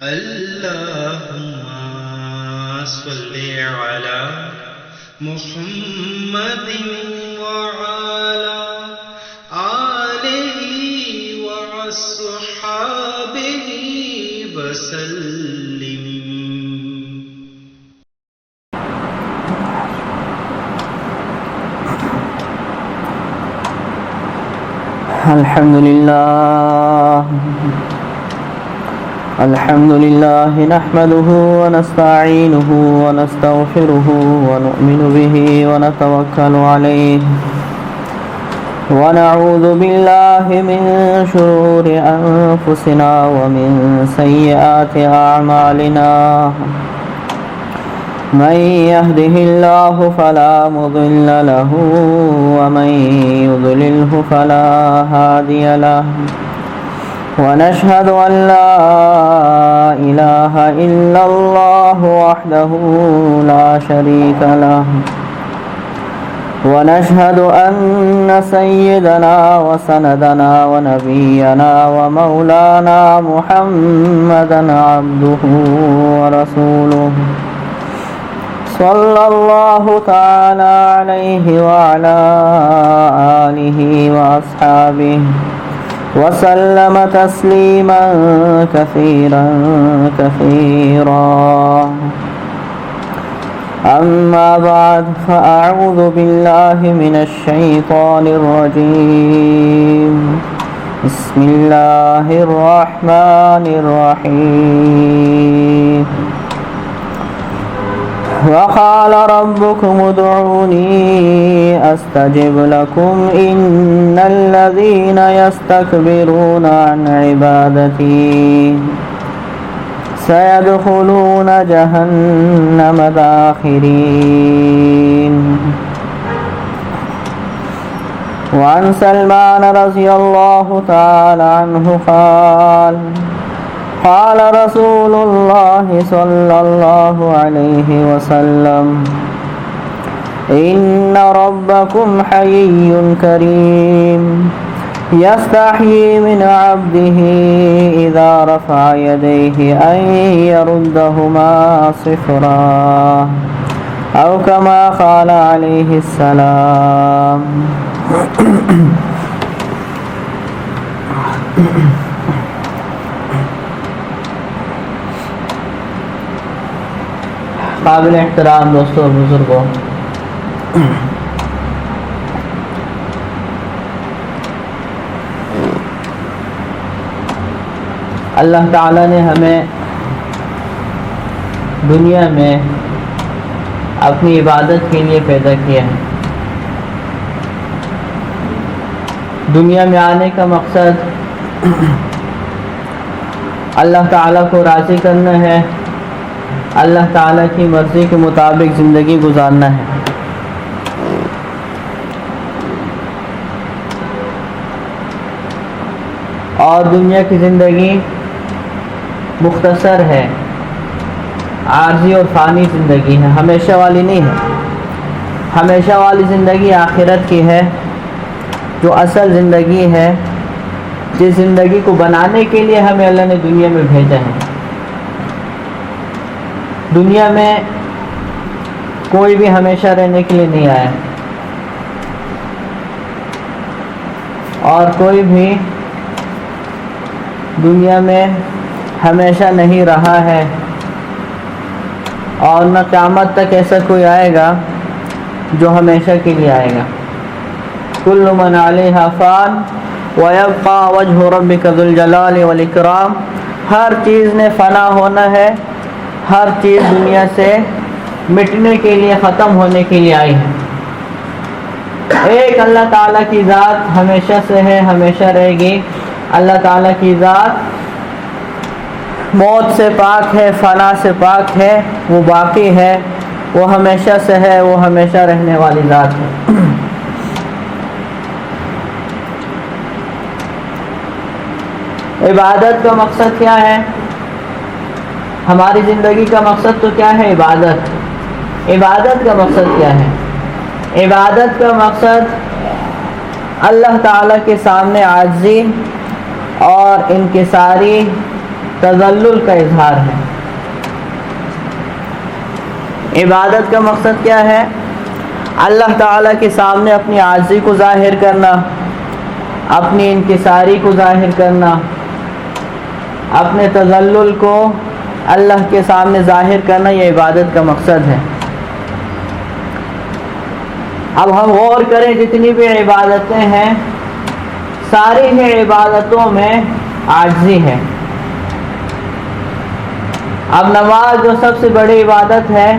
اللهم صل على محمد وعلى آله وأصحابه وسلم. الحمد لله نحمده ونستعينه ونستغفره ونؤمن به ونتوكل عليه ونعوذ بالله من شرور أنفسنا ومن سيئات أعمالنا. من يهده الله فلا مضل له ومن يضلله فلا هادي له. ونشهد أن لا إله إلا الله وحده لا شريك له. ونشهد أن سيدنا وسندنا ونبينا ومولانا محمدا عبده ورسوله صلى الله تعالى عليه وعلى آله وأصحابه وسلم تسليما كثيرا كثيرا. أما بعد فأعوذ بالله من الشيطان الرجيم. بسم الله الرحمن الرحيم. وقال ربكم ادعوني أستجب لكم إن الذين يستكبرون عن عبادتي سيدخلون جهنم داخرين. وعن سلمان رضي الله تعالى عنه قال قال رسول الله صلى الله عليه وسلم إن ربكم حيي كريم يستحيي من عبده إذا رفع يديه أن يردهما صفرا أو كما قال عليه السلام. قابل احترام دوستوں اور بزرگوں، اللہ تعالیٰ نے ہمیں دنیا میں اپنی عبادت کے لیے پیدا کیا ہے. دنیا میں آنے کا مقصد اللہ تعالیٰ کو راضی کرنا ہے، اللہ تعالیٰ کی مرضی کے مطابق زندگی گزارنا ہے. اور دنیا کی زندگی مختصر ہے، عارضی اور فانی زندگی ہے، ہمیشہ والی نہیں ہے. ہمیشہ والی زندگی آخرت کی ہے، جو اصل زندگی ہے، جس زندگی کو بنانے کے لیے ہمیں اللہ نے دنیا میں بھیجا ہے. دنیا میں کوئی بھی ہمیشہ رہنے کے لیے نہیں آیا، اور کوئی بھی دنیا میں ہمیشہ نہیں رہا ہے، اور نہ قیامت تک ایسا کوئی آئے گا جو ہمیشہ کے لیے آئے گا. کل من علیہا فان ویبقى وجہ ربک ذو الجلال والاکرام. ہر چیز نے فنا ہونا ہے، ہر چیز دنیا سے مٹنے کے لیے، ختم ہونے کے لیے آئی ہے. ایک اللہ تعالیٰ کی ذات ہمیشہ سے ہے، ہمیشہ رہے گی. اللہ تعالیٰ کی ذات موت سے پاک ہے، فنا سے پاک ہے، وہ باقی ہے، وہ ہمیشہ سے ہے، وہ ہمیشہ رہنے والی ذات ہے. عبادت کا مقصد کیا ہے؟ ہماری زندگی کا مقصد تو کیا ہے؟ عبادت. عبادت کا مقصد کیا ہے؟ عبادت کا مقصد اللہ تعالیٰ کے سامنے عاجزی اور انکساری تذلل کا اظہار ہے۔ عبادت کا مقصد کیا ہے؟ اللہ تعالیٰ کے سامنے اپنی عاجزی کو ظاہر کرنا، اپنی انکساری کو ظاہر کرنا، اپنے تذلل کو اللہ کے سامنے ظاہر کرنا، یہ عبادت کا مقصد ہے۔ اب ہم غور کریں، جتنی بھی عبادتیں ہیں ساری ہی عبادتوں میں عاجزی ہے۔ اب نماز جو سب سے بڑی عبادت ہے،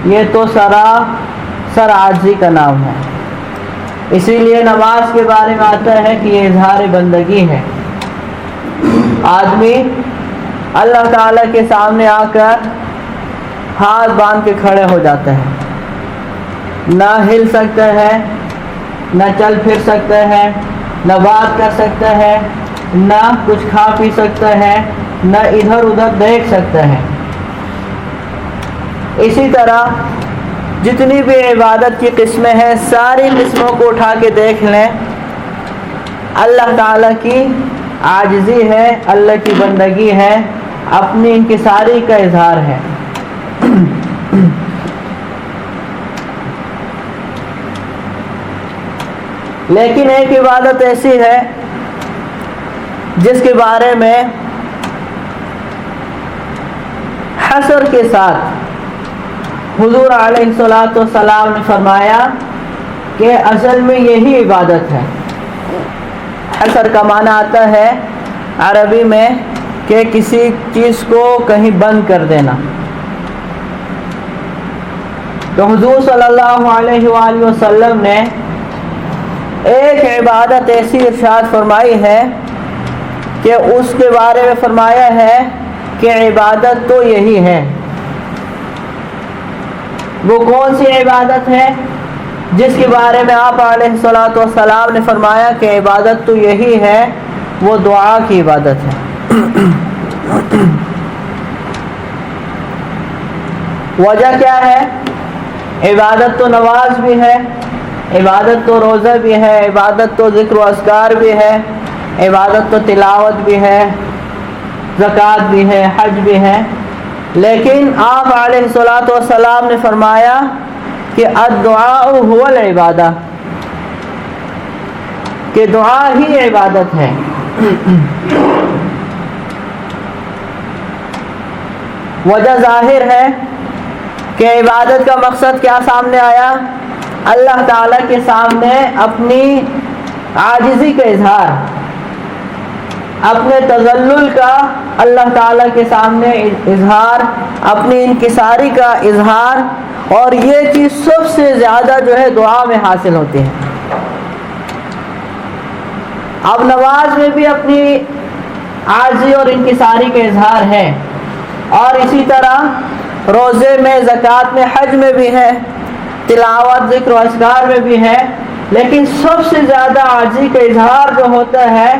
یہ تو سراسر عاجزی کا نام ہے۔ اسی لیے نماز کے بارے میں آتا ہے کہ یہ اظہار بندگی ہے۔ آدمی اللہ تعالیٰ کے سامنے آ کر ہاتھ باندھ کے کھڑے ہو جاتا ہے، نہ ہل سکتا ہے، نہ چل پھر سکتا ہے، نہ بات کر سکتا ہے، نہ کچھ کھا پی سکتا ہے، نہ ادھر ادھر دیکھ سکتا ہے۔ اسی طرح جتنی بھی عبادت کی قسمیں ہیں ساری قسموں کو اٹھا کے دیکھ لیں، اللہ تعالیٰ کی عاجزی ہے، اللہ کی بندگی ہے، اپنی انکساری کا اظہار ہے۔ لیکن ایک عبادت ایسی ہے جس کے بارے میں حصر کے ساتھ حضور علیہ الصلوۃ والسلام نے فرمایا کہ اصل میں یہی عبادت ہے۔ حصر کا معنی آتا ہے عربی میں کہ کسی چیز کو کہیں بند کر دینا۔ تو حضور صلی اللہ علیہ وآلہ وسلم نے ایک عبادت ایسی ارشاد فرمائی ہے کہ اس کے بارے میں فرمایا ہے کہ عبادت تو یہی ہے۔ وہ کون سی عبادت ہے جس کے بارے میں آپ علیہ الصلوۃ والسلام نے فرمایا کہ عبادت تو یہی ہے؟ وہ دعا کی عبادت ہے۔ وجہ کیا ہے؟ عبادت تو نماز بھی ہے، عبادت تو روزہ بھی ہے، عبادت تو ذکر و اذکار بھی ہے، عبادت تو تلاوت بھی ہے، زکوٰۃ بھی ہے، حج بھی ہے، لیکن آپ علیہ الصلوۃ والسلام نے فرمایا کہ الدعاء هو العبادہ، کہ دعا ہی عبادت ہے۔ وجہ ظاہر ہے کہ عبادت کا مقصد کیا سامنے آیا؟ اللہ تعالیٰ کے سامنے اپنی عاجزی کا اظہار، اپنے تذلل کا اللہ تعالیٰ کے سامنے اظہار، اپنی انکساری کا اظہار، اور یہ چیز سب سے زیادہ جو ہے دعا میں حاصل ہوتی ہے۔ اب نماز میں بھی اپنی عاجزی اور انکساری کا اظہار ہے، اور اسی طرح روزے میں، زکوٰۃ میں، حج میں بھی ہے، تلاوت، ذکر و اذکار میں بھی ہے، لیکن سب سے زیادہ عاجزی کا اظہار جو ہوتا ہے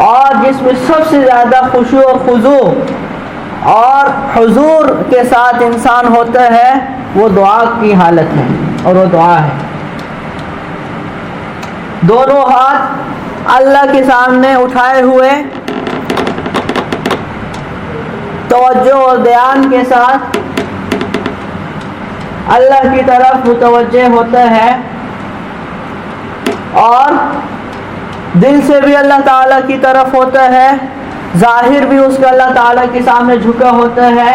اور جس میں سب سے زیادہ خشوع و خضوع اور حضور کے ساتھ انسان ہوتا ہے، وہ دعا کی حالت ہے، اور وہ دعا ہے۔ دونوں ہاتھ اللہ کے سامنے اٹھائے ہوئے توجہ اور دھیان کے ساتھ اللہ کی طرف متوجہ ہوتا ہے، اور دل سے بھی اللہ تعالیٰ کی طرف ہوتا ہے، ظاہر بھی اس کا اللہ تعالیٰ کے سامنے جھکا ہوتا ہے،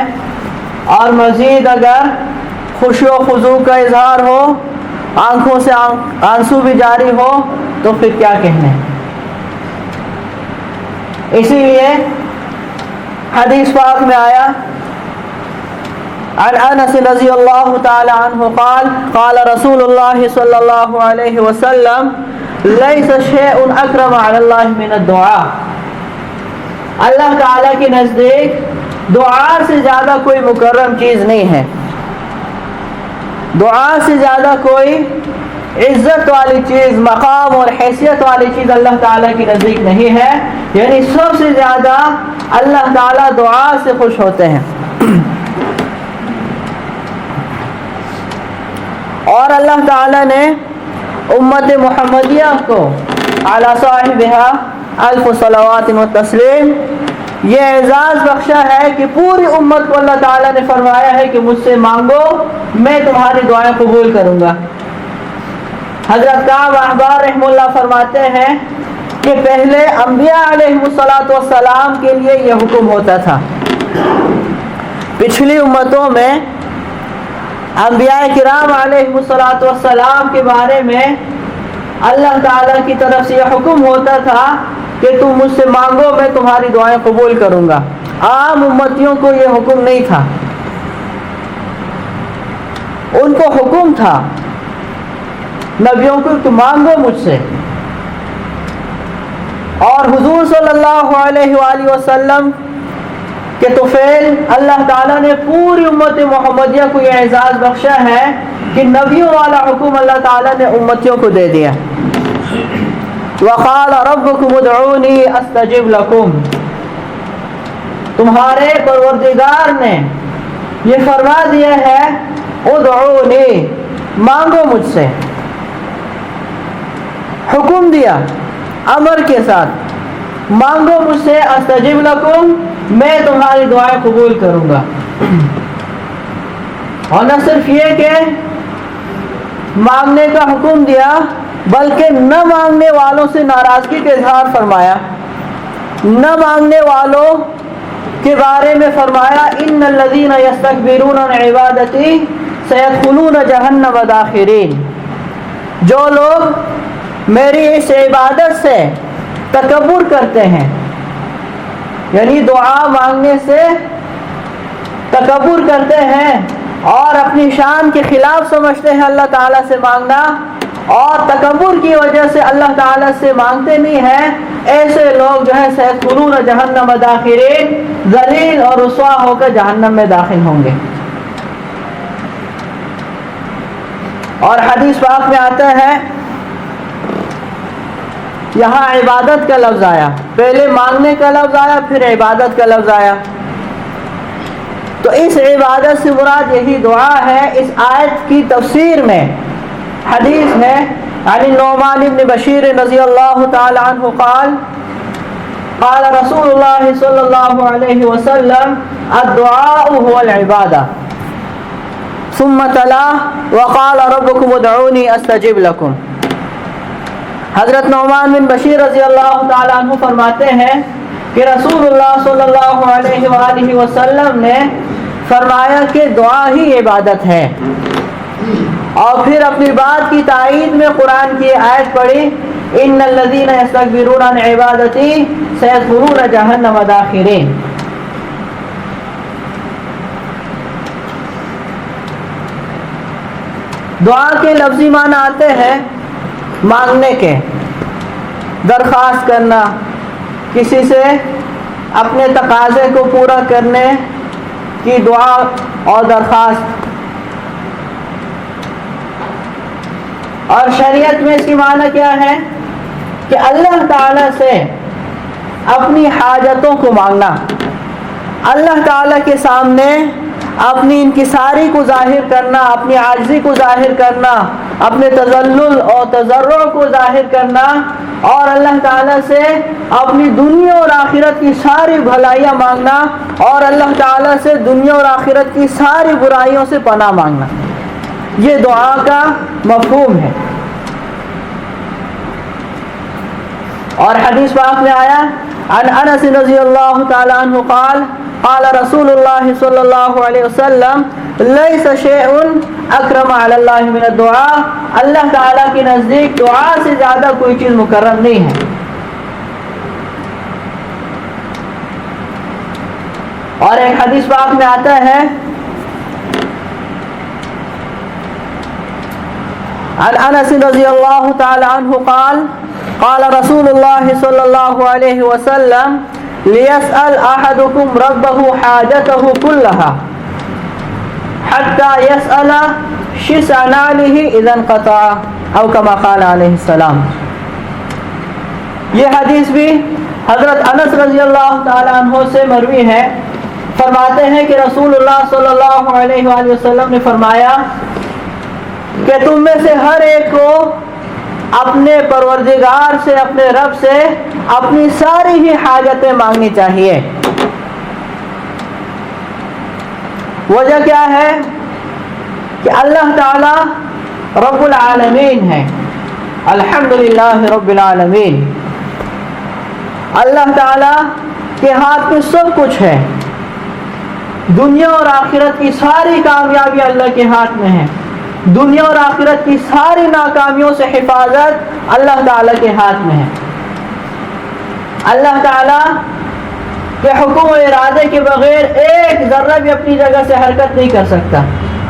اور مزید اگر خشوع و خضوع کا اظہار ہو، آنکھوں سے آنسو بھی جاری ہو، تو پھر کیا کہنے۔ اسی لیے حدیث پاک میں آیا، عن انس رضی اللہ تعالی عنہ قال قال رسول اللہ صلی اللہ علیہ وسلم لیس شیء اکرم علی اللہ من الدعاء، اللہ تعالیٰ کے نزدیک دعا سے زیادہ کوئی مکرم چیز نہیں ہے، دعا سے زیادہ کوئی عزت والی چیز، مقام اور حیثیت والی چیز اللہ تعالیٰ کے نزدیک نہیں ہے، یعنی سب سے زیادہ اللہ تعالیٰ دعا سے خوش ہوتے ہیں۔ اور اللہ تعالیٰ نے امت محمدیہ کو علی صاحبہا الف صلوات و تسلیم یہ اعزاز بخشا ہے کہ پوری امت کو اللہ تعالیٰ نے فرمایا ہے کہ مجھ سے مانگو، میں تمہاری دعائیں قبول کروں گا۔ حضرت کعب احبار رحمہ اللہ فرماتے ہیں کہ پہلے انبیاء علیہ السلام کے لیے یہ حکم ہوتا تھا۔ پچھلی امتوں میں انبیاء کرام علیہ السلام کے بارے میں اللہ تعالیٰ کی طرف سے یہ حکم ہوتا تھا کہ تم مجھ سے مانگو، میں تمہاری دعائیں قبول کروں گا۔ عام امتیوں کو یہ حکم نہیں تھا، ان کو حکم تھا نبیوں کو کہ مانگو مجھ سے۔ اور حضور صلی اللہ علیہ وآلہ وسلم کے طفیل اللہ تعالیٰ نے پوری امت محمدیہ کو یہ اعزاز بخشا ہے کہ نبیوں والا حکم اللہ تعالیٰ نے امتیوں کو دے دیا۔ وَقَالَ رَبُّكُمُ ادْعُونِي أَسْتَجِبْ لَكُمْ، تمہارے پروردگار نے یہ فرما دیا ہے ادعونی، مانگو مجھ سے، حکم دیا امر کے ساتھ، مانگو مجھ سے، استجب لکم، میں تمہاری دعائیں قبول کروں گا۔ اور نہ صرف یہ کہ مانگنے کا حکم دیا بلکہ نہ مانگنے والوں سے ناراضگی کا اظہار فرمایا۔ نہ مانگنے والوں کے بارے میں فرمایا ان الذین یستکبرون عن عبادتی سیدخلون جہنم داخرین، جو لوگ میری اس عبادت سے تکبر کرتے ہیں، یعنی دعا مانگنے سے تکبر کرتے ہیں اور اپنی شان کے خلاف سمجھتے ہیں اللہ تعالیٰ سے مانگنا، اور تکبر کی وجہ سے اللہ تعالیٰ سے مانگتے نہیں ہیں، ایسے لوگ جو ہے سیدخلون جہنم داخرین، ذلیل اور رسوا ہو کر جہنم میں داخل ہوں گے۔ اور حدیث پاک میں آتا ہے، یہاں عبادت کا لفظ آیا، پہلے مانگنے کا لفظ آیا، پھر عبادت کا لفظ آیا، تو اس عبادت سے مراد یہی دعا ہے۔ اس آیت کی تفسیر میں حدیث ہے عن النعمان بن بشیر رضی اللہ تعالی عنہ قال قال رسول اللہ صلی اللہ علیہ وسلم الدعاء هو العبادہ ثم تلا وقال ربكم ادعوني استجب لكم۔ حضرت نعمان بن بشیر رضی اللہ تعالی عنہ فرماتے ہیں کہ رسول اللہ صلی اللہ علیہ وآلہ وسلم نے فرمایا کہ دعا ہی عبادت ہے، اور پھر اپنی بات کی تائید میں قرآن کی آیت پڑھی ان الذین یستکبرون عن عبادتی سیدخلون جہنم داخرین۔ دعا کے لفظی معنی آتے ہیں مانگنے کے، درخواست کرنا، کسی سے اپنے تقاضے کو پورا کرنے کی دعا اور درخواست۔ اور شریعت میں اس کی معنی کیا ہے کہ اللہ تعالیٰ سے اپنی حاجتوں کو مانگنا، اللہ تعالیٰ کے سامنے اپنی انکساری کو ظاہر کرنا، اپنی عاجزی کو ظاہر کرنا، اپنے تذلل اور تضرع کو ظاہر کرنا، اور اللہ تعالیٰ سے اپنی دنیا اور آخرت کی ساری بھلائیاں مانگنا، اور اللہ تعالیٰ سے دنیا اور آخرت کی ساری برائیوں سے پناہ مانگنا۔ یہ دعا کا مفہوم ہے۔ اور حدیث پاک میں آیا عن انس رضی اللہ تعالی عنہ قال قال رسول اللہ صلی اللہ علیہ وسلم لیس شیء اکرم علی اللہ من الدعاء، اللہ تعالیٰ کے نزدیک دعا سے زیادہ کوئی چیز مکرم نہیں ہے۔ اور ایک حدیث پاک میں آتا ہے عن انس رضی اللہ تعالی عنہ قال قال رسول اللہ صلی اللہ علیہ وسلم لیسأل احدکم ربہ حاجتہ کلہا حتی یسأل شسع نعلہ اذا انقطع او کما قال علیہ السلام۔ یہ حدیث بھی حضرت انس رضی اللہ تعالی عنہ سے مروی ہے، فرماتے ہیں کہ رسول اللہ صلی اللہ علیہ وآلہ وسلم نے فرمایا کہ تم میں سے ہر ایک کو اپنے پروردگار سے، اپنے رب سے اپنی ساری ہی حاجتیں مانگنی چاہیے، وجہ کیا ہے کہ اللہ تعالی رب العالمین ہے. الحمدللہ رب العالمین. اللہ تعالی کے ہاتھ میں سب کچھ ہے. دنیا اور آخرت کی ساری کامیابی اللہ کے ہاتھ میں ہے. دنیا اور آخرت کی ساری ناکامیوں سے حفاظت اللہ تعالی کے ہاتھ میں ہے. اللہ تعالی کے حکم و ارادے کے بغیر ایک ذرہ بھی اپنی جگہ سے حرکت نہیں کر سکتا.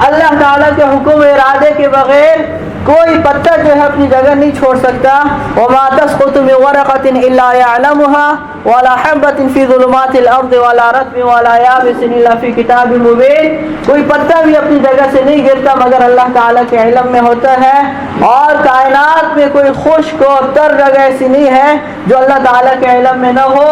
اللہ تعالیٰ کے حکم و ارادے کے بغیر کوئی پتہ جو ہے اپنی جگہ نہیں چھوڑ سکتا. وما تسقط من ورقة الا يعلمها ولا حبة في ظلمات الارض ولا رطب ولا يابس الا في كتاب مبين. کوئی پتہ بھی اپنی جگہ سے نہیں گرتا مگر اللہ تعالیٰ کے علم میں ہوتا ہے. اور کائنات میں کوئی خشک اور تر جگہ ایسی نہیں ہے جو اللہ تعالیٰ کے علم میں نہ ہو.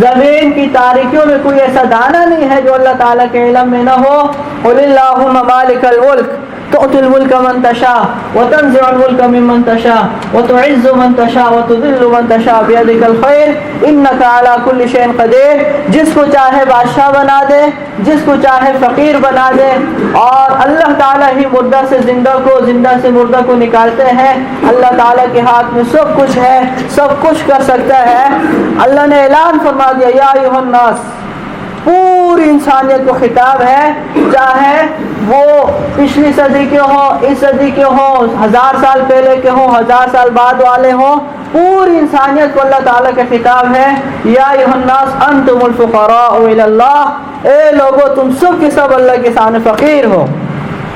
زمین کی تاریکیوں میں کوئی ایسا دانہ نہیں ہے جو اللہ تعالیٰ کے علم میں نہ ہو. قل اللہم مالک الملک تؤتی الملک من تشاء وتنزع الملک ممن تشاء وتعز من تشاء وتذل من تشاء بیدک الخیر انک علی کل شیء قدیر. جس کو چاہے بادشاہ بنا دے, جس کو چاہے فقیر بنا دے, اور اللہ تعالیٰ ہی مردہ سے زندہ کو, زندہ سے مردہ کو نکالتے ہیں. اللہ تعالیٰ کے ہاتھ میں سب کچھ ہے, سب کچھ کر سکتا ہے. اللہ نے اعلان فرما دیا یا ایھا الناس, پوری انسانیت کو خطاب ہے, چاہے وہ پچھلی صدی کے ہوں, اس صدی کے ہوں, 1000 سال پہلے کے ہوں, 1000 سال بعد والے ہوں, پوری انسانیت کو اللہ تعالیٰ کا خطاب ہے. یا ایھا الناس انتم الفقراء الی اللہ, اے لوگو تم سب کے سب اللہ کے سامنے فقیر ہو.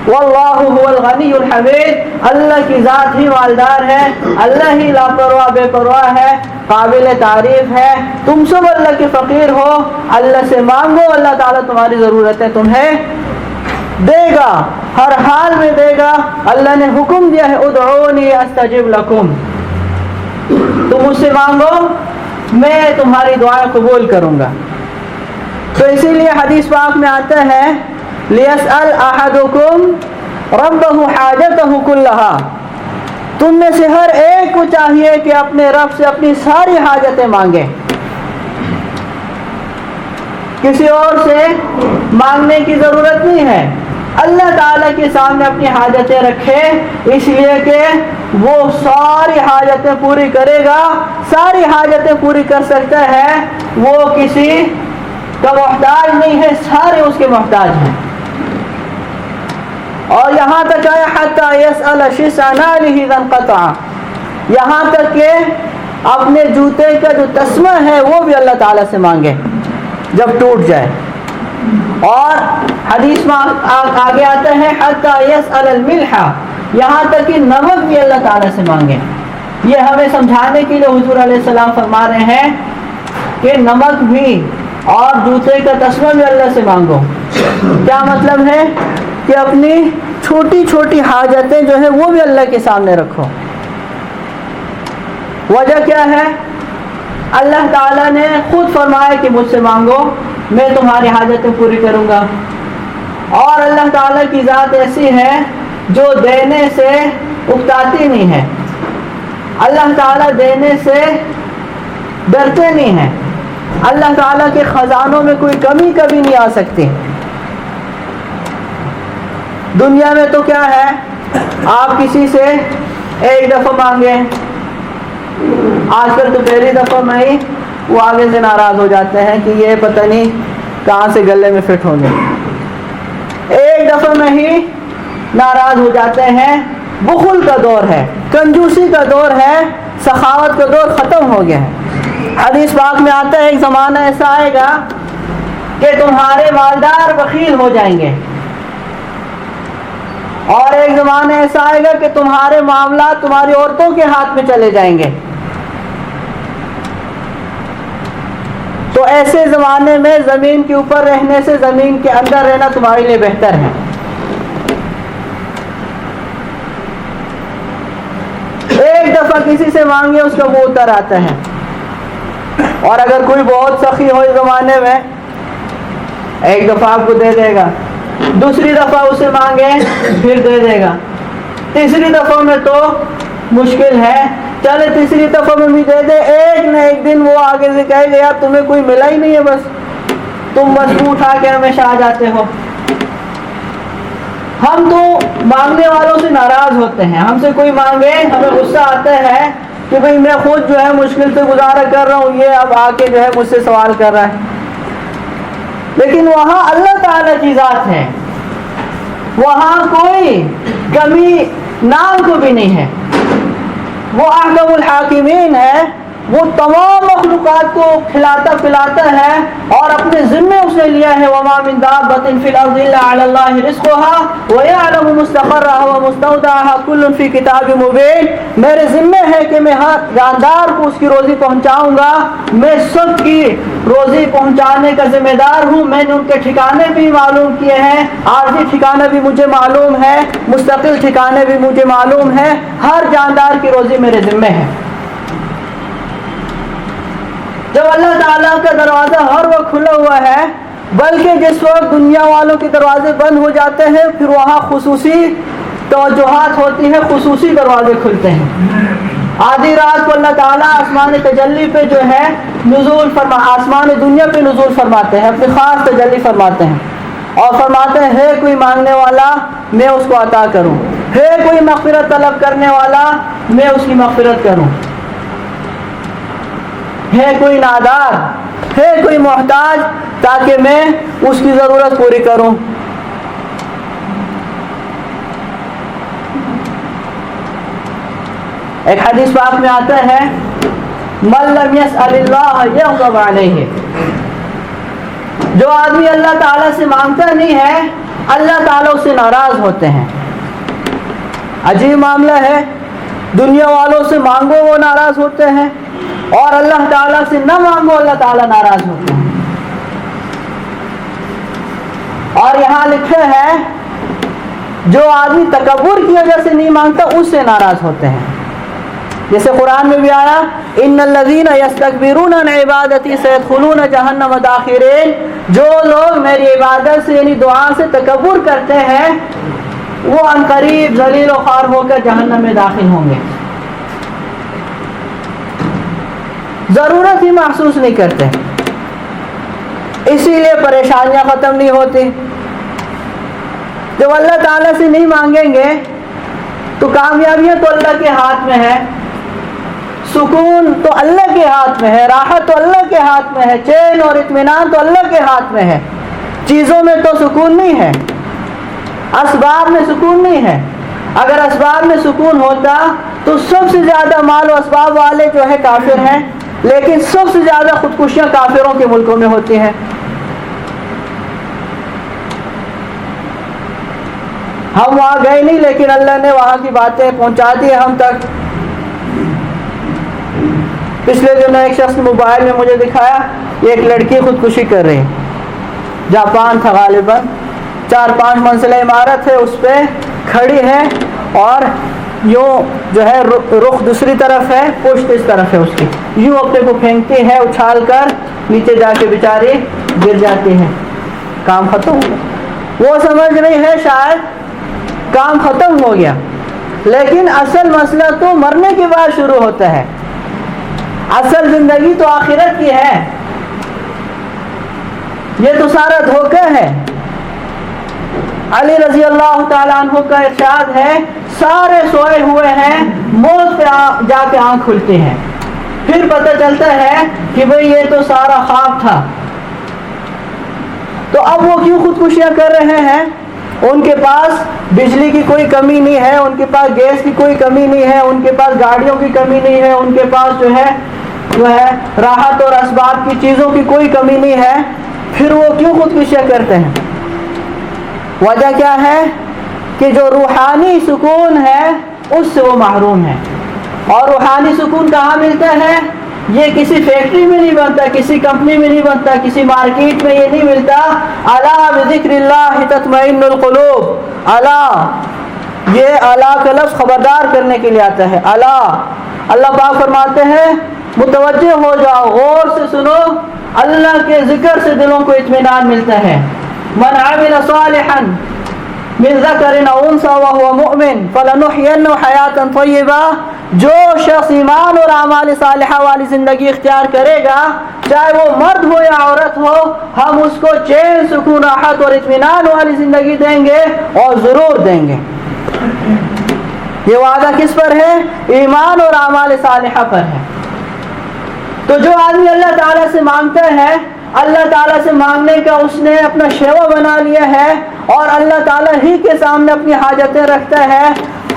واللہ هو الغنی الحمید, اللہ کی ذات ہی مالدار ہے, اللہ ہی لاپرواہ بے پرواہ ہے, قابل تعریف ہے. تم سب اللہ کے فقیر ہو, اللہ سے مانگو, اللہ تعالیٰ تمہاری ضرورتیں تمہیں دے گا, ہر حال میں دے گا. اللہ نے حکم دیا ہے ادعونی استجب لکم, تم مجھ سے مانگو میں تمہاری دعائیں قبول کروں گا. تو اسی لیے حدیث پاک میں آتا ہے لیسأل احدکم ربہ حاجتہ کلہا, تم میں سے ہر ایک کو چاہیے کہ اپنے رب سے اپنی ساری حاجتیں مانگے, کسی اور سے مانگنے کی ضرورت نہیں ہے. اللہ تعالیٰ کے سامنے اپنی حاجتیں رکھے, اس لیے کہ وہ ساری حاجتیں پوری کرے گا. ساری حاجتیں پوری کر سکتا ہے, وہ کسی کا محتاج نہیں ہے, سارے اس کے محتاج ہیں. اور یہاں تک آیا حتی یسأل شسع نعلہ اذا انقطع, یہاں تک کہ اپنے جوتے کا جو تسمہ ہے وہ بھی اللہ تعالیٰ سے مانگے جب ٹوٹ جائے. اور حدیث میں آگے آتا ہے حتی یسأل الملح, یہاں تک کہ نمک بھی اللہ تعالیٰ سے مانگے. یہ ہمیں سمجھانے کے لیے حضور علیہ السلام فرما رہے ہیں کہ نمک بھی اور جوتے کا تسمہ بھی اللہ سے مانگو. کیا مطلب ہے کہ اپنی چھوٹی چھوٹی حاجتیں جو ہیں وہ بھی اللہ کے سامنے رکھو. وجہ کیا ہے؟ اللہ تعالیٰ نے خود فرمایا کہ مجھ سے مانگو میں تمہاری حاجتیں پوری کروں گا. اور اللہ تعالیٰ کی ذات ایسی ہے جو دینے سے اکتاتی نہیں ہے. اللہ تعالیٰ دینے سے ڈرتے نہیں ہیں. اللہ تعالیٰ کے خزانوں میں کوئی کمی کبھی نہیں آ سکتی. دنیا میں تو کیا ہے, آپ کسی سے ایک دفعہ مانگیں, آج کل تو پہلی دفعہ میں ہی وہ آگے سے ناراض ہو جاتے ہیں کہ یہ پتہ نہیں کہاں سے گلے میں فٹ ہوں گے. ایک دفعہ میں ہی ناراض ہو جاتے ہیں. بخل کا دور ہے, کنجوسی کا دور ہے, سخاوت کا دور ختم ہو گیا ہے. حدیث پاک میں آتا ہے ایک زمانہ ایسا آئے گا کہ تمہارے مالدار بخیل ہو جائیں گے, اور ایک زمانہ ایسا آئے گا کہ تمہارے معاملات تمہاری عورتوں کے ہاتھ میں چلے جائیں گے. تو ایسے زمانے میں زمین کے اوپر رہنے سے زمین کے اندر رہنا تمہارے لیے بہتر ہے. ایک دفعہ کسی سے مانگے اس کا منہ اتر آتا ہے, اور اگر کوئی بہت سخی ہو اس زمانے میں ایک دفعہ آپ کو دے دے گا, دوسری دفعہ اسے مانگے پھر دے دے گا, تیسری دفعہ میں تو مشکل ہے, چلے تیسری دفعہ میں بھی دے دے, ایک نہ ایک دن وہ آگے سے کہے گا یار تمہیں کوئی ملا ہی نہیں ہے, بس تم بس اٹھا کے ہمیشہ آ جاتے ہو. ہم تو مانگنے والوں سے ناراض ہوتے ہیں. ہم سے کوئی مانگے ہمیں غصہ آتا ہے کہ بھئی میں خود جو ہے مشکل سے گزارا کر رہا ہوں, یہ اب آ کے جو ہے مجھ سے سوال کر رہا ہے. لیکن وہاں اللہ تعالیٰ کی ذات ہے, وہاں کوئی کمی نام کو بھی نہیں ہے. وہ احکم الحاکمین ہے, وہ تمام مخلوقات کو کھلاتا پلاتا ہے اور اپنے ذمے اس نے لیا ہے. وما من دابۃ فی الارض الا علی اللہ رزقها ویعلم مستقرها ومستودعها کل فی کتاب مبین. میرے ذمے ہے کہ میں ہر جاندار کو اس کی روزی پہنچاؤں گا. میں سب کی روزی پہنچانے کا ذمہ دار ہوں. میں نے ان کے ٹھکانے بھی معلوم کیے ہیں, عارضی ٹھکانا بھی مجھے معلوم ہے, مستقل ٹھکانے بھی مجھے معلوم ہے. ہر جاندار کی روزی میرے ذمے ہے. جب اللہ تعالیٰ کا دروازہ ہر وقت کھلا ہوا ہے, بلکہ جس وقت دنیا والوں کے دروازے بند ہو جاتے ہیں پھر وہاں خصوصی توجہات ہوتی ہیں, خصوصی دروازے کھلتے ہیں. آدھی رات کو اللہ تعالیٰ آسمان تجلی پہ جو ہے نزول آسمان دنیا پہ نزول فرماتے ہیں, اپنی خاص تجلی فرماتے ہیں اور فرماتے ہیں ہے کوئی مانگنے والا میں اس کو عطا کروں, ہے کوئی مغفرت طلب کرنے والا میں اس کی مغفرت کروں, ہے کوئی نادار, ہے کوئی محتاج تاکہ میں اس کی ضرورت پوری کروں. ایک حدیث پاک میں آتا ہے من لم یسأل اللہ یغضب علیہ, جو آدمی اللہ تعالیٰ سے مانگتا نہیں ہے اللہ تعالیٰ اس سے ناراض ہوتے ہیں. عجیب معاملہ ہے, دنیا والوں سے مانگو وہ ناراض ہوتے ہیں اور اللہ تعالیٰ سے نہ مانگو اللہ تعالیٰ ناراض ہوتے ہیں. اور یہاں لکھے ہے جو آدمی تکبر کی وجہ سے نہیں مانگتا اس سے ناراض ہوتے ہیں. جیسے قرآن میں بھی آیا ان الذین یستکبرون عن عبادتی سیدخلون جہنم داخرین, جو لوگ میری عبادت سے یعنی دعا سے تکبر کرتے ہیں وہ عنقریب ذلیل و خوار ہو کر جہنم میں داخل ہوں گے. ضرورت ہی محسوس نہیں کرتے, اسی لیے پریشانیاں ختم نہیں ہوتی. جب اللہ تعالیٰ سے نہیں مانگیں گے تو کامیابیاں تو اللہ کے ہاتھ میں ہے, سکون تو اللہ کے ہاتھ میں ہے, راحت تو اللہ کے ہاتھ میں ہے, چین اور اطمینان تو اللہ کے ہاتھ میں ہے. چیزوں میں تو سکون نہیں ہے, اسباب میں سکون نہیں ہے. اگر اسباب میں سکون ہوتا تو سب سے زیادہ مال و اسباب والے جو ہے کافر ہیں, لیکن سب سے زیادہ خودکشیاں کافروں کے ملکوں میں ہوتی ہیں. ہم وہاں گئے نہیں لیکن اللہ نے وہاں کی باتیں پہنچا دی ہم تک. پچھلے دنوں ایک شخص نے موبائل میں مجھے دکھایا ایک لڑکی خودکشی کر رہی, جاپان تھا غالباً, 4-5 منزلہ عمارت ہے, اس پہ کھڑی ہے اور یوں جو ہے رخ دوسری طرف ہے, پشت اس طرف ہے اس کی, یوں اپنے کو پھینکتی ہے اچھال کر, نیچے جا کے بیچاری گر جاتی ہے. کام ختم ہو گیا. وہ سمجھ رہی ہے شاید کام ختم ہو گیا, لیکن اصل مسئلہ تو مرنے کے بعد شروع ہوتا ہے. اصل زندگی تو آخرت کی ہے, یہ تو سارا دھوکہ ہے. علی رضی اللہ تعالیٰ عنہ کا ارشاد ہے سارے سوئے ہوئے ہیں, موت پہ جا کے آنکھ کھلتی ہے, پھر پتہ چلتا ہے کہ بھئی یہ تو سارا خواب تھا. تو اب وہ کیوں خودکشیاں کر رہے ہیں؟ ان کے پاس بجلی کی کوئی کمی نہیں ہے, ان کے پاس گیس کی کوئی کمی نہیں ہے, ان کے پاس گاڑیوں کی کمی نہیں ہے, ان کے پاس جو ہے راحت اور اسباب کی چیزوں کی کوئی کمی نہیں ہے, پھر وہ کیوں خودکشیاں کرتے ہیں؟ وجہ کیا ہے کہ جو روحانی سکون ہے اس سے وہ محروم ہے. اور روحانی سکون کہاں ملتا ہے؟ یہ کسی فیکٹری میں نہیں بنتا, کسی کمپنی میں نہیں بنتا, کسی مارکیٹ میں یہ نہیں ملتا. الا بذکر اللہ تطمئن القلوب, الا, یہ الا کا لفظ خبردار کرنے کے لیے آتا ہے. الا, اللہ پاک فرماتے ہیں متوجہ ہو جاؤ, غور سے سنو, اللہ کے ذکر سے دلوں کو اطمینان ملتا ہے. من عمل صالحا من ذکر او انثى وهو مؤمن فلنحيينه حیاتا طیبہ جو شخص ایمان اور اعمال صالحہ والی زندگی اختیار کرے گا، چاہے وہ مرد ہو یا عورت ہو، ہم اس کو چین، سکون، راحت اور اطمینان والی زندگی دیں گے، اور ضرور دیں گے۔ یہ وعدہ کس پر ہے؟ ایمان اور اعمال صالحہ پر ہے۔ تو جو آدمی اللہ تعالیٰ سے مانگتا ہے، اللہ تعالیٰ سے مانگنے کا اس نے اپنا شیوا بنا لیا ہے، اور اللہ تعالیٰ ہی کے سامنے اپنی حاجتیں رکھتا ہے،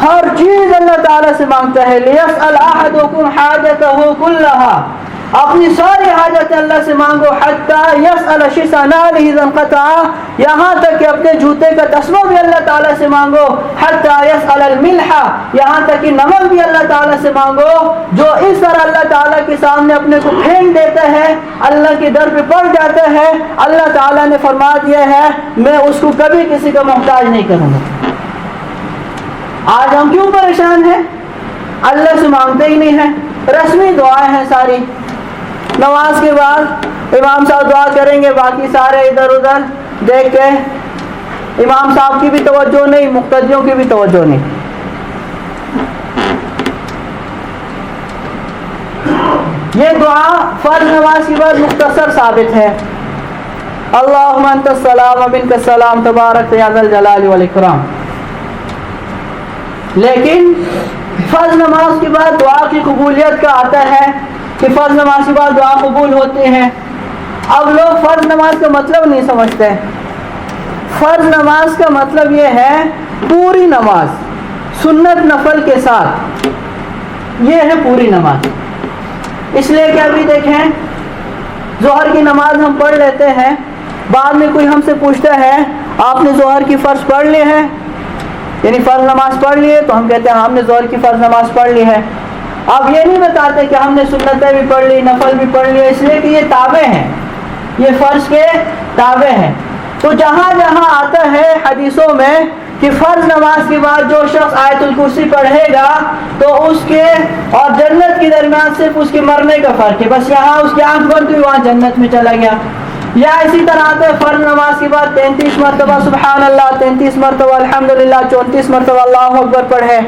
ہر چیز اللہ تعالیٰ سے مانگتا ہے۔ لِيَسْأَلْ أَحَدُكُمْ حَاجَتَهُ كُلَّهَا، اپنی ساری حاجتیں اللہ سے مانگو، حَتَّى يَسْأَلَ شِسَّ نَالِهِ إِذَا انْقَطَعَ، یہاں تک کہ اپنے جوتے کا تسمہ بھی اللہ تعالیٰ سے مانگو، حَتَّى يَسْأَلَ الْمِلْحَ، یہاں تک کہ نمک بھی اللہ تعالیٰ سے مانگو۔ جو اس طرح اللہ تعالیٰ کے سامنے اپنے کو پھینک دیتا ہے، اللہ کے در پہ پڑ جاتا ہے، اللہ تعالیٰ نے فرما دیا ہے میں اس کو کبھی کسی کا محتاج نہیں کروں گا۔ آج ہم کیوں پریشان ہیں؟ اللہ سے مانگتے ہی نہیں ہیں، رسمی دعائیں ہیں ساری۔ نماز کے بعد امام صاحب دعا کریں گے، باقی سارے ادھر ادھر دیکھ کے امام صاحب کی بھی توجہ نہیں، مقتدیوں کی بھی توجہ نہیں۔ یہ دعا فرض نماز کے بعد مختصر ثابت ہے، اللہم انت السلام و منک السلام تبارک یا ذا الجلال والاکرام۔ لیکن فرض نماز کے بعد دعا کی قبولیت کا آتا ہے کہ فرض نماز کے بعد دعا قبول ہوتے ہیں۔ اب لوگ فرض نماز کا مطلب نہیں سمجھتے۔ فرض نماز کا مطلب یہ ہے پوری نماز، سنت نفل کے ساتھ، یہ ہے پوری نماز۔ اس لیے کہ ابھی دیکھیں، ظہر کی نماز ہم پڑھ لیتے ہیں، بعد میں کوئی ہم سے پوچھتا ہے آپ نے ظہر کی فرض پڑھ لی ہے، یعنی فرض نماز پڑھ لی ہے، تو ہم کہتے ہیں ہم نے ظہر کی فرض نماز پڑھ لی ہے۔ آپ یہ نہیں بتاتے کہ ہم نے سنتیں بھی پڑھ لی، نفل بھی پڑھ لی، اس لیے کہ یہ تابع ہیں، یہ فرض کے تابع ہیں۔ تو جہاں جہاں آتا ہے حدیثوں میں کہ فرض نماز کے بعد جو شخص آیت الکرسی پڑھے گا تو اس کے اور جنت کے درمیان صرف اس کے مرنے کا فرق ہے، بس یہاں اس کی آنکھ بند ہوئی وہاں جنت میں چلا گیا۔ یا اسی طرح آتا ہے فرض نماز کے بعد 33 مرتبہ سبحان اللہ، 33 مرتبہ الحمدللہ، 34 مرتبہ اللہ اکبر پڑھے۔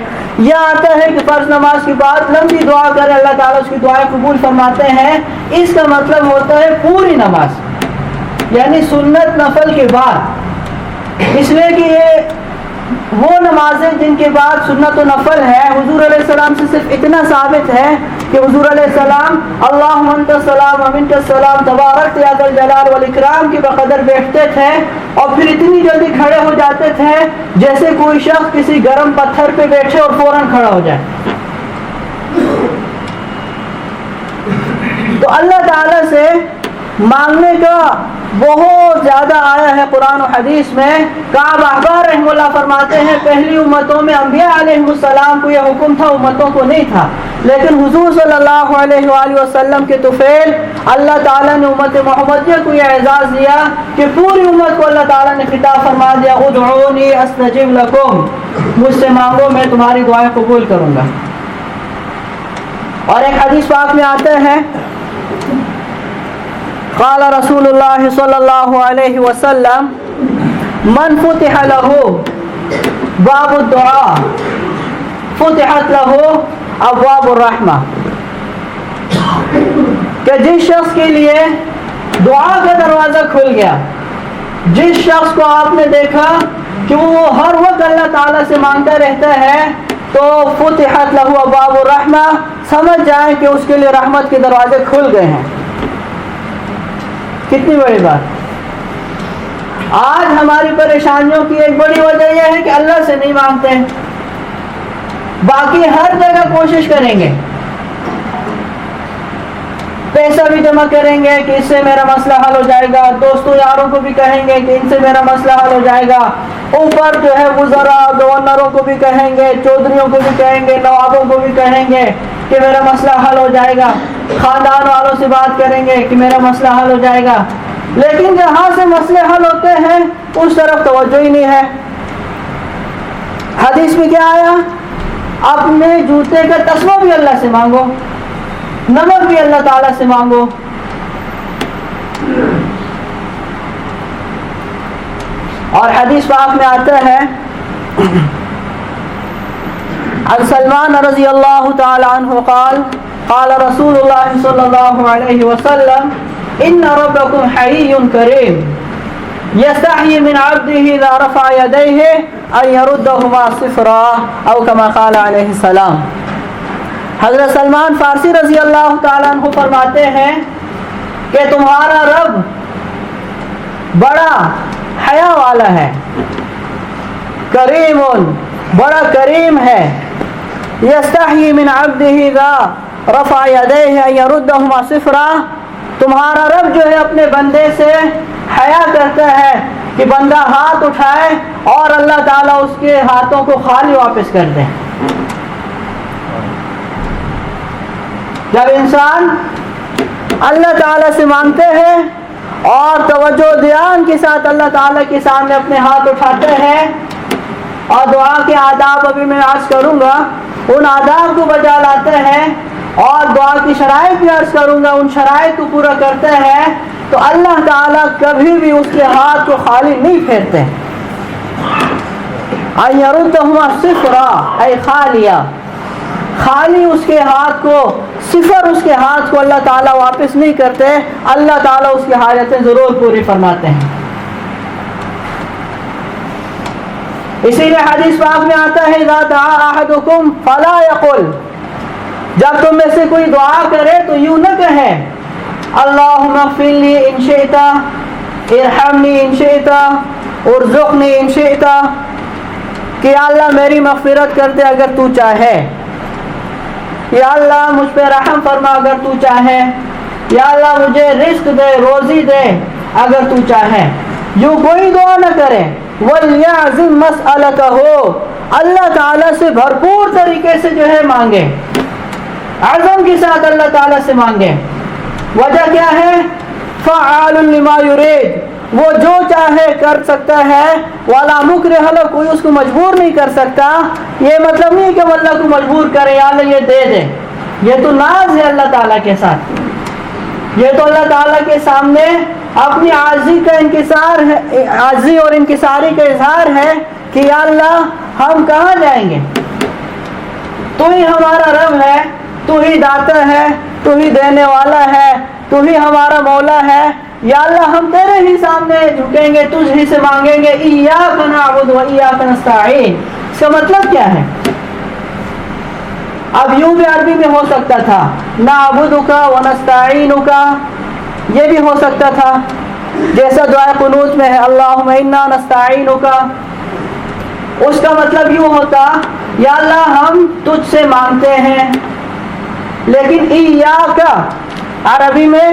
یا آتا ہے کہ فرض نماز کے بعد لمبی دعا کرے، اللہ تعالیٰ اس کی دعائیں قبول فرماتے ہیں۔ اس کا مطلب ہوتا ہے پوری نماز، یعنی سنت نفل کے بعد، اس لیے کہ یہ وہ نمازیں جن کے بعد سنت و نفل ہے۔ حضور علیہ السلام سے صرف اتنا ثابت ہے کہ حضور علیہ السلام اللہم انت السلام و منک السلام تبارک یا ذا الجلال والاکرام کے بقدر بیٹھتے تھے، اور پھر اتنی جلدی کھڑے ہو جاتے تھے جیسے کوئی شخص کسی گرم پتھر پہ بیٹھے اور فوراً کھڑا ہو جائے۔ تو اللہ تعالیٰ سے مانگنے کا بہت زیادہ آیا ہے قرآن و حدیث میں۔ کعب احبار رحمہ اللہ فرماتے ہیں پہلی امتوں میں انبیاء علیہ السلام کو یہ حکم تھا، امتوں کو نہیں تھا، لیکن حضور صلی اللہ علیہ وآلہ وسلم کے طفیل اللہ تعالیٰ نے امت محمدیہ کو یہ اعزاز دیا کہ پوری امت کو اللہ تعالیٰ نے خطاب فرما دیا ادعونی استجب لکم، مجھ سے مانگو میں تمہاری دعائیں قبول کروں گا۔ اور ایک حدیث پاک میں آتا ہے قال رسول اللہ صلی اللہ علیہ وسلم من فتح له باب الدعاء فتحت له ابواب الرحمہ، کہ جس شخص کے لیے دعا کا دروازہ کھل گیا، جس شخص کو آپ نے دیکھا کہ وہ ہر وقت اللہ تعالیٰ سے مانگتا رہتا ہے، تو فتحت له ابواب الرحمہ، سمجھ جائیں کہ اس کے لیے رحمت کے دروازے کھل گئے ہیں۔ کتنی بڑی بات۔ آج ہماری پریشانیوں کی ایک بڑی وجہ یہ ہے کہ اللہ سے نہیں مانگتے ہیں، باقی ہر جگہ کوشش کریں گے، پیسہ بھی جمع کریں گے کہ اس سے میرا مسئلہ حل ہو جائے گا، دوستوں یاروں کو بھی کہیں گے کہ ان سے میرا مسئلہ حل ہو جائے گا، اوپر جو ہے وزراء گورنروں کو بھی کہیں گے، چودھریوں کو بھی کہیں گے، نوابوں کو بھی کہیں گے کہ میرا مسئلہ حل ہو جائے گا، خاندان والوں سے بات کریں گے کہ میرا مسئلہ حل ہو جائے گا، لیکن جہاں سے مسئلے حل ہوتے ہیں اس طرف توجہ ہی نہیں ہے۔ حدیث میں کیا آیا؟ اپنے جوتے کا تسمہ بھی اللہ سے مانگو، نمک بھی اللہ تعالیٰ سے مانگو۔ اور حدیث پاک میں آتا ہے عن سلمان رضی اللہ تعالی عنہ قال قال رسول اللہ صلی اللہ علیہ وسلم ان ربکم حی کریم یستحیی من عبده اذا رفع یدیہ ان یردہما صفرا او کما قال علیہ السلام۔ حضرت سلمان فارسی رضی اللہ تعالیٰ عنہ فرماتے ہیں کہ تمہارا رب بڑا حیا والا ہے، کریم، بڑا کریم ہے، یستحیی من عبدہ اذا رفع یدیہ ان یردہما صفرا، تمہارا رب جو ہے اپنے بندے سے حیا کرتا ہے کہ بندہ ہاتھ اٹھائے اور اللہ تعالیٰ اس کے ہاتھوں کو خالی واپس کر دے۔ جب انسان اللہ تعالیٰ سے مانگتے ہیں اور توجہ دھیان کے ساتھ اللہ تعالیٰ کے سامنے اپنے ہاتھ اٹھاتے ہیں اور دعا کے آداب ابھی میں عرض کروں گا، ان آداب کو بجا لاتے ہیں اور دعا کی شرائط بھی عرض کروں گا، ان شرائط کو پورا کرتے ہیں تو اللہ تعالیٰ کبھی بھی اس کے ہاتھ کو خالی نہیں پھیرتے۔ ان یردہما صفرا اے خالیہ، خالی اس کے ہاتھ کو، صفر اس کے ہاتھ کو اللہ تعالیٰ واپس نہیں کرتے، اللہ تعالیٰ اس کی حاجتیں ضرور پوری فرماتے ہیں۔ اسی لیے حدیث پاک میں آتا ہے اذا دعا احدکم فلا یقل، جب تم میں سے کوئی دعا کرے تو یوں نہ کہے اللہم اغفر لی ان شئت ارحمنی ان شئت ارزقنی ان شئت، کہ یا اللہ میری مغفرت کر دے اگر تو چاہے، یا اللہ مجھ پہ رحم فرما اگر تو چاہے، یا اللہ مجھے رزق دے، روزی دے اگر تو چاہے، یوں کوئی دعا نہ کرے۔ وَلْيَعْزِمْ مَسْأَلَتَهُ، اللہ تعالیٰ سے بھرپور طریقے سے جو ہے مانگے، عزم کے ساتھ اللہ تعالیٰ سے مانگے۔ وجہ کیا ہے؟ فَعَالٌ لِمَا يُرِيدُ، وہ جو چاہے کر سکتا ہے، وَلَا مُكْرِهَ لَهُ، کوئی اس کو مجبور نہیں کر سکتا۔ یہ مطلب نہیں کہ وہ اللہ کو مجبور کرے یا اللہ یہ دے دے، یہ تو ناز ہے اللہ تعالیٰ کے ساتھ، یہ تو اللہ تعالیٰ کے سامنے اپنی عاجزی کا انکسار ہے، عاجزی اور انکساری کا اظہار ہے کہ یا اللہ ہم کہاں جائیں گے، تو ہی ہمارا رب ہے، تو ہی داتا ہے، تو ہی دینے والا ہے، تو ہی ہمارا مولا ہے، یا اللہ ہم تیرے ہی سامنے جھکیں گے، تجھ ہی سے مانگیں گے۔ ایاک نعبد و ایاک نستعین، اس کا مطلب کیا ہے؟ اب یوں بھی عربی میں ہو سکتا تھا نعبدک و نستعینک، یہ بھی ہو سکتا تھا جیسا دعائے قنوت میں ہے اللہم انا نستعینک، اس کا مطلب یوں ہوتا یا اللہ ہم تجھ سے مانگتے ہیں۔ لیکن ایاک عربی میں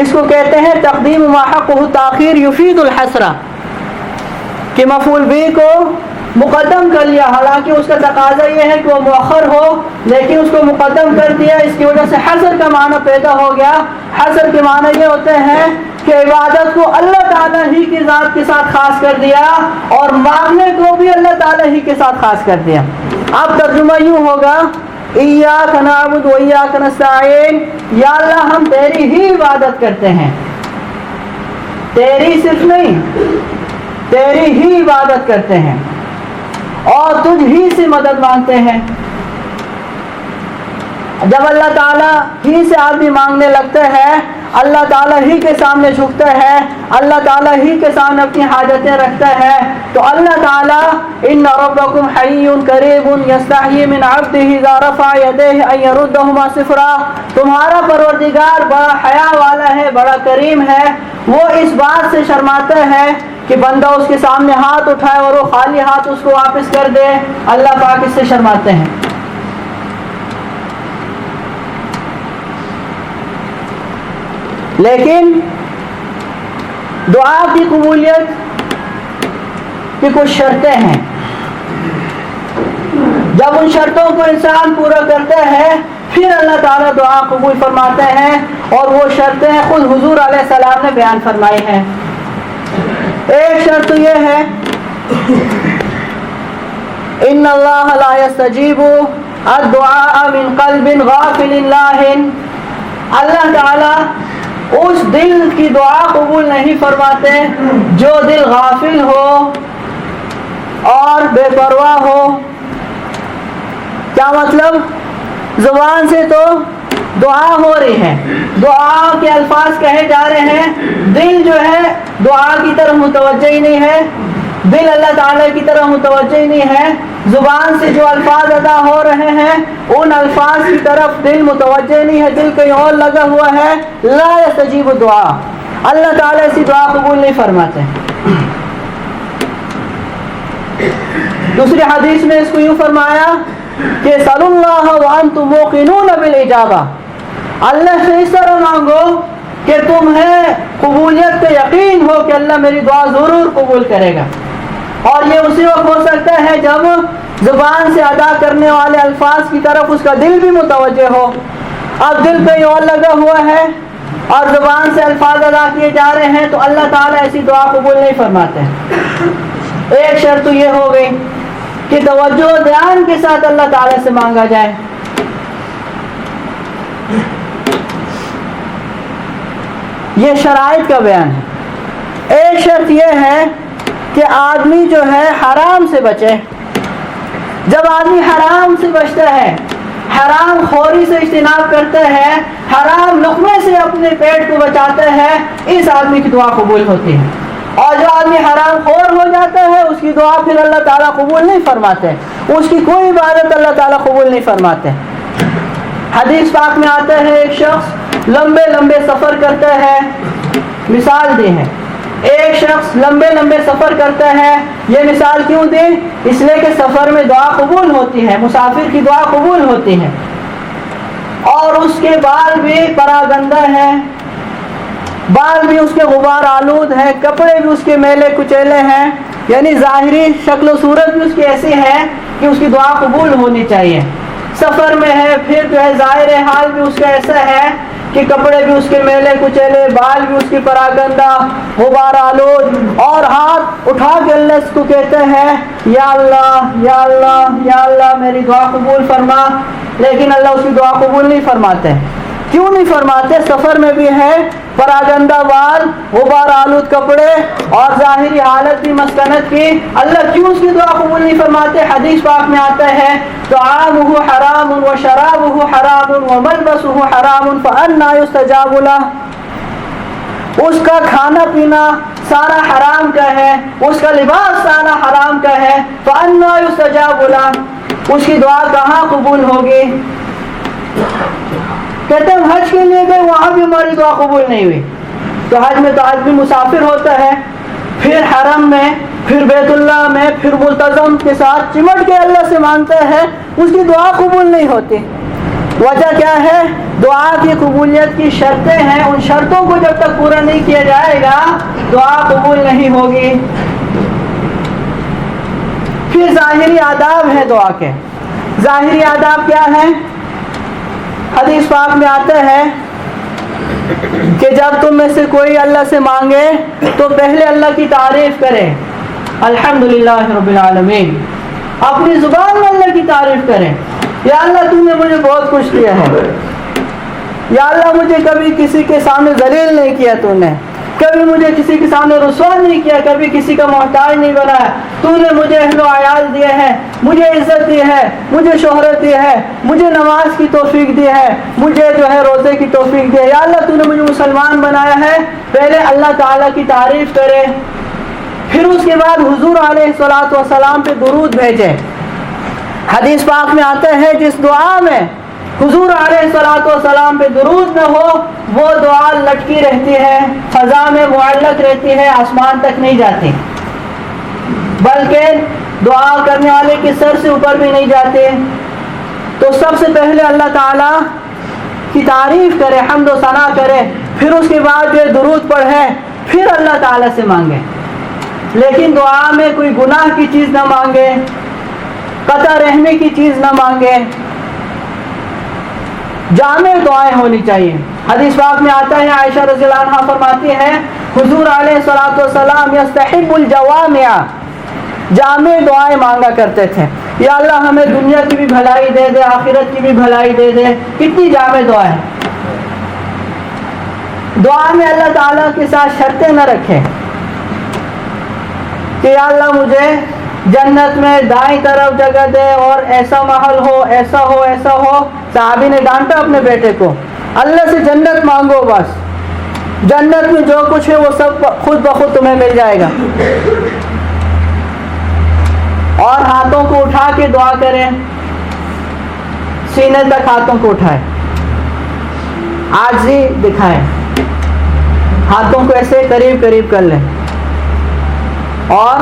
اس کو کہتے ہیں تقدیم ما حقہ تاخیر یفید الحسرہ، کہ مفعول بھی کو مقدم کر لیا، حالانکہ اس کا تقاضا یہ ہے کہ وہ مؤخر ہو، لیکن اس کو مقدم کر دیا، اس کی وجہ سے حصر کا معنی پیدا ہو گیا۔ حصر کے معنی یہ ہوتے ہیں کہ عبادت کو اللہ تعالیٰ ہی کی ذات کے ساتھ خاص کر دیا اور مانگنے کو بھی اللہ تعالیٰ ہی کے ساتھ خاص کر دیا۔ اب ترجمہ یوں ہوگا ایاک نعبد و ایاک نستعین، یا اللہ ہم تیری ہی عبادت کرتے ہیں، تیری صرف نہیں، تیری ہی عبادت کرتے ہیں اور تجھ ہی سے مدد مانگتے ہیں۔ جب اللہ تعالیٰ ہی سے آدمی مانگنے لگتا ہے، اللہ تعالیٰ ہی کے سامنے جھکتا ہے، اللہ تعالیٰ ہی کے سامنے اپنی حاجتیں رکھتا ہے، تو اللہ تعالیٰ ان ربکم حی قریب یستحیی من عبدہ اذا رفع یدیہ ان یردہما صفرا، تمہارا پروردگار بڑا حیا والا ہے، بڑا کریم ہے، وہ اس بات سے شرماتا ہے کہ بندہ اس کے سامنے ہاتھ اٹھائے اور وہ خالی ہاتھ اس کو واپس کر دے، اللہ پاک اس سے شرماتے ہیں۔ لیکن دعا کی قبولیت کی کچھ شرطیں ہیں، جب ان شرطوں کو انسان پورا کرتا ہے پھر اللہ تعالیٰ دعا قبول فرماتے ہیں، اور وہ شرطیں خود حضور علیہ السلام نے بیان فرمائی ہیں۔ ایک شرط یہ ہے ان اللہ لا یستجیب الدعاء من قلب غافل لاہ، اللہ تعالیٰ اس دل کی دعا قبول نہیں فرماتے جو دل غافل ہو اور بے پرواہ ہو۔ کیا مطلب؟ زبان سے تو دعا ہو رہی ہے، دعا کے الفاظ کہے جا رہے ہیں، دل جو ہے دعا کی طرف متوجہ ہی نہیں ہے، دل اللہ تعالیٰ کی طرف متوجہ ہی نہیں ہے، زبان سے جو الفاظ ادا ہو رہے ہیں ان الفاظ کی طرف دل متوجہ نہیں ہے، دل کہیں اور لگا ہوا ہے، لا یستجیب دعا، اللہ تعالیٰ ایسی دعا قبول نہیں فرماتے۔ دوسری حدیث میں اس کو یوں فرمایا کہ صلی اللہ وانتم موقنون بالاجابہ، اللہ سے اس طرح مانگو کہ تمہیں قبولیت پہ یقین ہو کہ اللہ میری دعا ضرور قبول کرے گا، اور یہ اسی وقت ہو سکتا ہے جب زبان سے ادا کرنے والے الفاظ کی طرف اس کا دل بھی متوجہ ہو۔ اب دل کہیں اور لگا ہوا ہے اور زبان سے الفاظ ادا کیے جا رہے ہیں تو اللہ تعالیٰ ایسی دعا قبول نہیں فرماتے۔ ایک شرط تو یہ ہو گئی کہ توجہ و دھیان کے ساتھ اللہ تعالیٰ سے مانگا جائے۔ یہ شرائط کا بیان ہے۔ ایک شرط یہ ہے کہ آدمی جو ہے حرام سے بچے۔ جب آدمی حرام سے بچتا ہے، حرام خوری سے اجتناب کرتا ہے، حرام لقمے سے اپنے پیٹ کو بچاتا ہے، اس آدمی کی دعا قبول ہوتی ہے۔ اور جو آدمی حرام خور ہو جاتا ہے اس کی دعا پھر اللہ تعالیٰ قبول نہیں فرماتے، اس کی کوئی عبادت اللہ تعالیٰ قبول نہیں فرماتے۔ حدیث پاک میں آتا ہے ایک شخص لمبے لمبے سفر کرتا ہے، مثال دی ہے، ایک شخص لمبے لمبے سفر کرتا ہے۔ یہ مثال کیوں دی؟ اس لیے کہ سفر میں دعا قبول ہوتی ہے، مسافر کی دعا قبول ہوتی ہے، اور اس کے بال بھی پراگندہ ہیں، بال بھی اس کے غبار آلود ہیں، کپڑے بھی اس کے میلے کچیلے ہیں، یعنی ظاہری شکل و صورت بھی اس کی ایسی ہے کہ اس کی دعا قبول ہونی چاہیے۔ سفر میں ہے، پھر جو ہے ظاہر حال بھی اس کا ایسا ہے کہ کپڑے بھی اس کے میلے کچیلے، بال بھی اس کی پراگندہ، غبار آلود، اور ہاتھ اٹھا کے اللہ کو کہتے ہیں یا اللہ یا اللہ یا اللہ میری دعا قبول فرما، لیکن اللہ اس کی دعا قبول نہیں فرماتے۔ کیوں نہیں فرماتے؟ سفر میں بھی ہے، پراگندہ بال، غبار آلود کپڑے اور ظاہری حالت بھی مسکنت کی، اللہ کیوں اس کی دعا قبول نہیں فرماتے؟ حدیث پاک میں آتا ہے طعامہ حرام وشرابہ حرام وملبسہ حرام فأنی یستجاب لہ، اس کا کھانا پینا سارا حرام کا ہے، اس کا لباس سارا حرام کا ہے، فأنی یستجاب لہ، اس کی دعا کہاں قبول ہوگی؟ کہتے ہیں حج کے لیے گئے، وہاں بھی ہماری دعا قبول نہیں ہوئی۔ تو حج میں تو آدمی مسافر ہوتا ہے، پھر حرم میں، پھر بیت اللہ میں، پھر ملتزم کے ساتھ چمٹ کے اللہ سے مانگتا ہے، اس کی دعا قبول نہیں ہوتی۔ وجہ کیا ہے؟ دعا کی قبولیت کی شرطیں ہیں، ان شرطوں کو جب تک پورا نہیں کیا جائے گا دعا قبول نہیں ہوگی۔ پھر ظاہری آداب ہیں دعا کے۔ ظاہری آداب کیا ہیں؟ حدیث پاک میں آتا ہے کہ جب تم میں سے کوئی اللہ سے مانگے تو پہلے اللہ کی تعریف کرے، الحمدللہ رب العالمین، اپنی زبان میں اللہ کی تعریف کرے، یا اللہ تم نے مجھے بہت کچھ دیا ہے، یا اللہ مجھے کبھی کسی کے سامنے ذلیل نہیں کیا، تو نے کبھی مجھے کسی کے سامنے رسوا نہیں کیا، کبھی کسی کا محتاج نہیں بنایا، تو نے مجھے اہل و عیال دیے ہیں، مجھے عزت دی ہے، مجھے شہرت دی ہے، مجھے نماز کی توفیق دی ہے، مجھے جو ہے روزے کی توفیق دی ہے، یا اللہ تو نے مجھے مسلمان بنایا ہے۔ پہلے اللہ تعالیٰ کی تعریف کرے، پھر اس کے بعد حضور علیہ الصلوۃ والسلام پہ درود بھیجے۔ حدیث پاک میں آتا ہے جس دعا میں حضور علیہ الصلوۃ والسلام پہ درود نہ ہو وہ دعا لٹکی رہتی ہے، فضا میں معلق رہتی ہے، آسمان تک نہیں جاتی، بلکہ دعا کرنے والے کے سر سے اوپر بھی نہیں جاتے۔ تو سب سے پہلے اللہ تعالیٰ کی تعریف کرے، حمد و ثنا کرے، پھر اس کے بعد جو درود پڑھے، پھر اللہ تعالیٰ سے مانگے۔ لیکن دعا میں کوئی گناہ کی چیز نہ مانگے، قطع رحمی کی چیز نہ مانگے، جامع دعائیں ہونی چاہیے۔ حدیث پاک میں آتا ہے، عائشہ رضی اللہ عنہا فرماتی ہے حضور علیہ الصلوۃ والسلام یستحب الجوامع، جامع دعائیں مانگا کرتے تھے، یا اللہ ہمیں دنیا کی بھی بھلائی دے دے، آخرت کی بھی بھلائی دے دے۔ کتنی جامع دعائیں! دعا میں اللہ تعالیٰ کے ساتھ شرطیں نہ رکھیں کہ یا اللہ مجھے جنت میں دائیں طرف جگہ دے اور ایسا محل ہو، ایسا ہو، ایسا ہو. صحابی نے ڈانٹا اپنے بیٹے کو، اللہ سے جنت مانگو، بس جنت میں جو کچھ ہے وہ سب خود بخود تمہیں مل جائے گا. اور ہاتھوں کو اٹھا کے دعا کریں، سینے تک ہاتھوں کو اٹھائے، عاجزی دکھائیں، ہاتھوں کو ایسے قریب قریب کر لیں، اور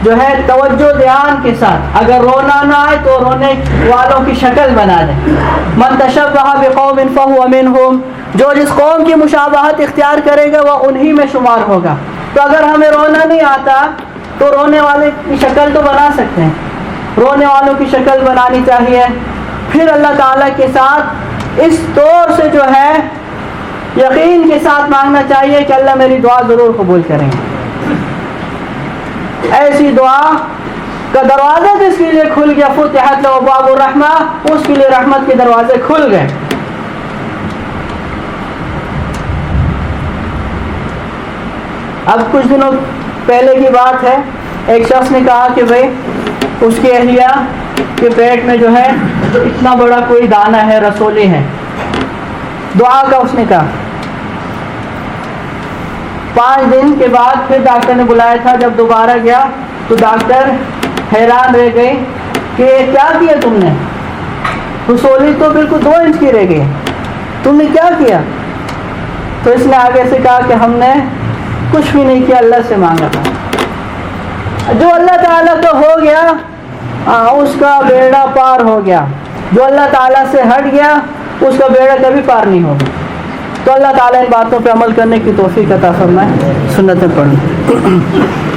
جو ہے توجہ دھیان کے ساتھ، اگر رونا نہ آئے تو رونے والوں کی شکل بنا دیں. من تشبہ بقوم فہو منہم، جو جس قوم کی مشابہت اختیار کرے گا وہ انہی میں شمار ہوگا. تو اگر ہمیں رونا نہیں آتا تو رونے والے کی شکل تو بنا سکتے ہیں، رونے والوں کی شکل بنانی چاہیے. پھر اللہ تعالیٰ کے ساتھ اس طور سے جو ہے یقین کے ساتھ مانگنا چاہیے کہ اللہ میری دعا ضرور قبول کریں گے. ایسی دعا کا دروازہ جس کے لیے کھل گیا، فتحت له ابواب الرحمہ، اس کے لیے رحمت کے دروازے کھل گئے. اب کچھ دنوں پہلے کی بات ہے، ایک شخص نے کہا کہ بھائی اس کی اہلیہ کے پیٹ میں جو ہے اتنا بڑا کوئی دانہ ہے، رسولی ہے. دعا کا اس نے کہا. 5 دن کے بعد پھر ڈاکٹر نے بلایا تھا. جب دوبارہ گیا تو ڈاکٹر حیران رہ گئی کہ کیا کیا تم نے، رسولی تو بالکل 2 انچ کی رہ گئی، تم نے کیا کیا؟ تو اس نے آگے سے کہا کہ ہم نے کچھ بھی نہیں کیا، اللہ سے مانگا تھا. جو اللہ تعالیٰ کا ہو گیا اس کا بیڑا پار ہو گیا، جو اللہ تعالیٰ سے ہٹ گیا اس کا بیڑا کبھی پار نہیں ہوگا. تو اللہ تعالیٰ ان باتوں پہ عمل کرنے کی توفیق عطا فرمائے. سنتیں پڑھیں.